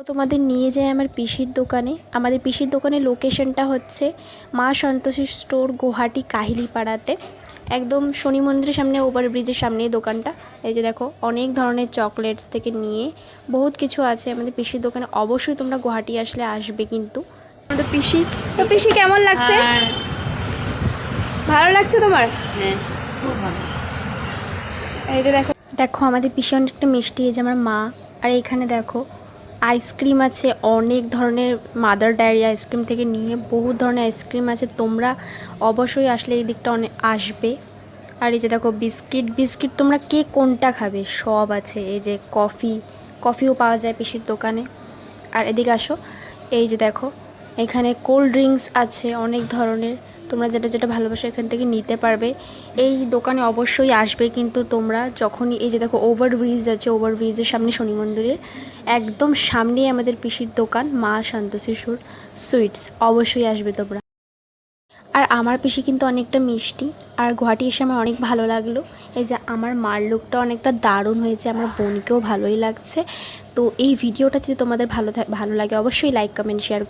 তোমাদের নিয়ে যাই আমার পিসির দোকানে। আমাদের পিসির দোকানের লোকেশনটা হচ্ছে মা সন্তোষী স্টোর, গুয়াহাটি কাহিলিপাড়াতে, একদম শনি মন্দিরের সামনে, ওভারব্রিজের সামনেই দোকানটা। এই যে দেখো, অনেক ধরনের চকলেটস থেকে নিয়ে বহুত কিছু আছে আমাদের পিসির দোকানে। অবশ্যই তোমরা গুয়াহাটি আসলে আসবে কিন্তু। আমাদের পিসি তো, পিসি কেমন লাগছে? ভালো লাগছে তোমার? হ্যাঁ, খুব ভালো। এই যে দেখো দেখো আমাদের পিসি অনেকটা মিষ্টি। এই যে আমার মা। আর এইখানে দেখো আইসক্রিম আছে, অনেক ধরনের, মাদার ডায়েরি আইসক্রিম থেকে নিয়ে বহুত ধরনের আইসক্রিম আছে। তোমরা অবশ্যই আসলে এই দিকটা অনেক আসবে। আর এই যে দেখো বিস্কিট তোমরা কে কোনটা খাবে সব আছে। এই যে কফিও পাওয়া যায় পিসির দোকানে। আর এদিকে আসো, এই যে দেখো এখানে কোল্ড ড্রিঙ্কস আছে অনেক ধরনের। তোমরা যেটা যেটা ভালোবাসো এখান থেকে নিতে পারবে। এই দোকানে অবশ্যই আসবে কিন্তু তোমরা যখনই। এই যে দেখো ওভারব্রিজ আছে, ওভারব্রিজের সামনে শনি মন্দিরের একদম সামনেই আমাদের পিসির দোকান মা সন্তোষী সুইটস। অবশ্যই আসবে তোমরা। আর আমার পিসি কিন্তু অনেকটা মিষ্টি। আর গুয়াহাটি এসে আমার অনেক ভালো লাগলো। এই যে আমার মার লুকটা অনেকটা দারুণ হয়েছে, আমার বোনকেও ভালোই লাগছে। তো এই ভিডিওটা যদি তোমাদের ভালো লাগে অবশ্যই লাইক, কমেন্ট, শেয়ার